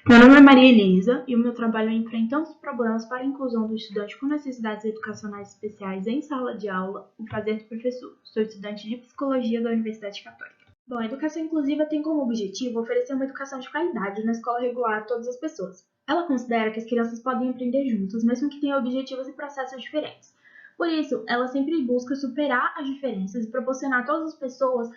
Meu nome é Maria Elisa e o meu trabalho é enfrentando os problemas para a inclusão do estudante com necessidades educacionais especiais em sala de aula, o fazer do professor. Sou estudante de Psicologia da Universidade Católica. Bom, a educação inclusiva tem como objetivo oferecer uma educação de qualidade na escola regular a todas as pessoas. Ela considera que as crianças podem aprender juntas, mesmo que tenham objetivos e processos diferentes. Por isso, ela sempre busca superar as diferenças e proporcionar a todas as pessoas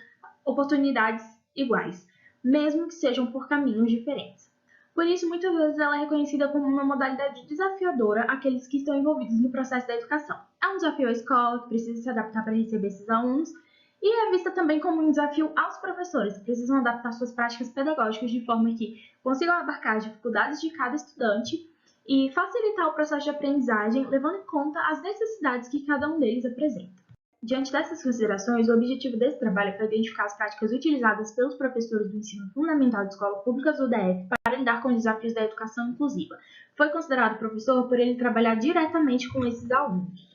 oportunidades iguais, mesmo que sejam por caminhos diferentes. Por isso, muitas vezes ela é reconhecida como uma modalidade desafiadora àqueles que estão envolvidos no processo da educação. É um desafio à escola, que precisa se adaptar para receber esses alunos, e é vista também como um desafio aos professores, que precisam adaptar suas práticas pedagógicas de forma que consigam abarcar as dificuldades de cada estudante e facilitar o processo de aprendizagem, levando em conta as necessidades que cada um deles apresenta. Diante dessas considerações, o objetivo desse trabalho foi identificar as práticas utilizadas pelos professores do ensino fundamental de escolas públicas do DF para lidar com os desafios da educação inclusiva. Foi considerado professor por ele trabalhar diretamente com esses alunos.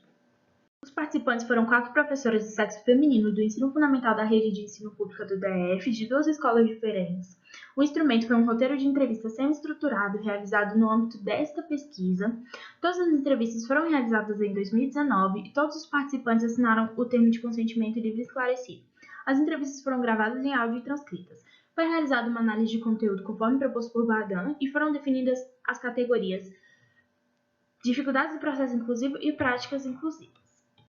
Os participantes foram 4 professoras de sexo feminino do ensino fundamental da rede de ensino pública do DF, de 2 escolas diferentes. O instrumento foi um roteiro de entrevista semi-estruturado realizado no âmbito desta pesquisa. Todas as entrevistas foram realizadas em 2019 e todos os participantes assinaram o termo de consentimento livre e esclarecido. As entrevistas foram gravadas em áudio e transcritas. Foi realizada uma análise de conteúdo conforme proposto por Bardan e foram definidas as categorias dificuldades do processo inclusivo e práticas inclusivas.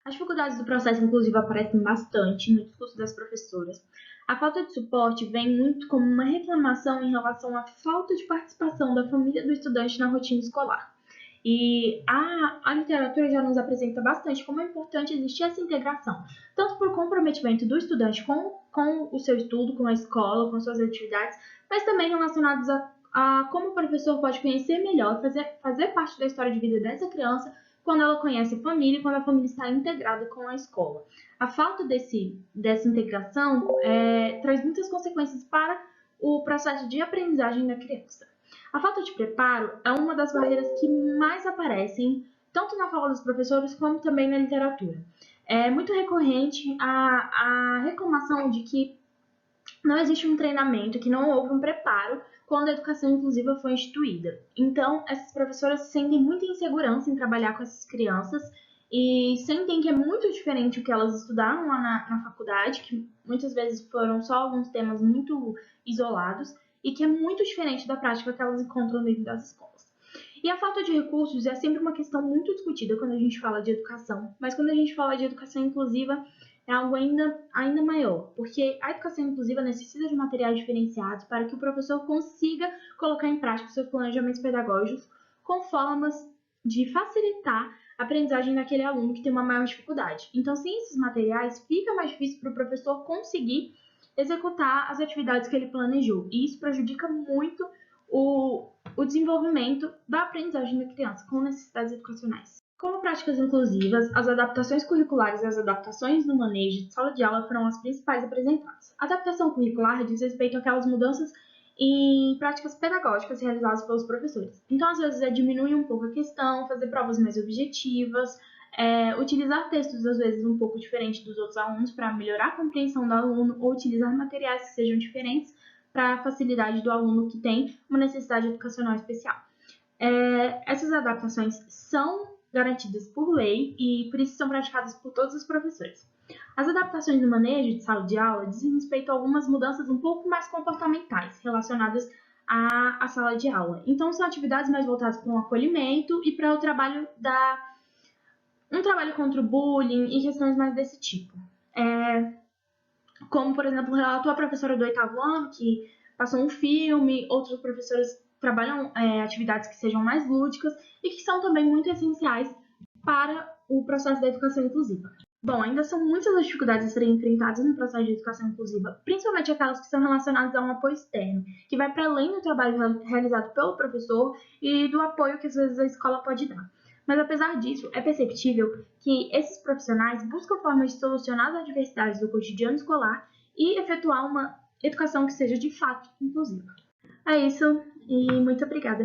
As dificuldades do processo inclusivo aparecem bastante no discurso das professoras. A falta de suporte vem muito como uma reclamação em relação à falta de participação da família do estudante na rotina escolar. E a literatura já nos apresenta bastante como é importante existir essa integração, tanto por comprometimento do estudante com o seu estudo, com a escola, com suas atividades, mas também relacionados a como o professor pode conhecer melhor, fazer parte da história de vida dessa criança, quando ela conhece a família e quando a família está integrada com a escola. A falta dessa integração traz muitas consequências para o processo de aprendizagem da criança. A falta de preparo é uma das barreiras que mais aparecem, tanto na fala dos professores como também na literatura. É muito recorrente a reclamação de que não existe um treinamento, que não houve um preparo quando a educação inclusiva foi instituída. Então, essas professoras sentem muita insegurança em trabalhar com essas crianças e sentem que é muito diferente o que elas estudaram lá na faculdade, que muitas vezes foram só alguns temas muito isolados, e que é muito diferente da prática que elas encontram dentro das escolas. E a falta de recursos é sempre uma questão muito discutida quando a gente fala de educação, mas quando a gente fala de educação inclusiva, é algo ainda maior, porque a educação inclusiva necessita de materiais diferenciados para que o professor consiga colocar em prática seus planejamentos pedagógicos com formas de facilitar a aprendizagem daquele aluno que tem uma maior dificuldade. Então, sem esses materiais, fica mais difícil para o professor conseguir executar as atividades que ele planejou, e isso prejudica muito o desenvolvimento da aprendizagem da criança com necessidades educacionais. Como práticas inclusivas, as adaptações curriculares e as adaptações no manejo de sala de aula foram as principais apresentadas. A adaptação curricular diz respeito àquelas mudanças em práticas pedagógicas realizadas pelos professores. Então, às vezes, é diminuir um pouco a questão, fazer provas mais objetivas, utilizar textos, às vezes, um pouco diferentes dos outros alunos para melhorar a compreensão do aluno, ou utilizar materiais que sejam diferentes para a facilidade do aluno que tem uma necessidade educacional especial. Essas adaptações são garantidas por lei e por isso são praticadas por todos os professores. As adaptações no manejo de sala de aula dizem respeito a algumas mudanças um pouco mais comportamentais relacionadas à sala de aula. Então, são atividades mais voltadas para um acolhimento e para o trabalho um trabalho contra o bullying e questões mais desse tipo. Como, por exemplo, relatou a professora do 8º ano, que passou um filme, outros professores trabalham atividades que sejam mais lúdicas e que são também muito essenciais para o processo da educação inclusiva. Bom, ainda são muitas as dificuldades a serem enfrentadas no processo de educação inclusiva, principalmente aquelas que são relacionadas a um apoio externo, que vai para além do trabalho realizado pelo professor e do apoio que às vezes a escola pode dar. Mas apesar disso, é perceptível que esses profissionais buscam formas de solucionar as adversidades do cotidiano escolar e efetuar uma educação que seja de fato inclusiva. É isso e muito obrigada.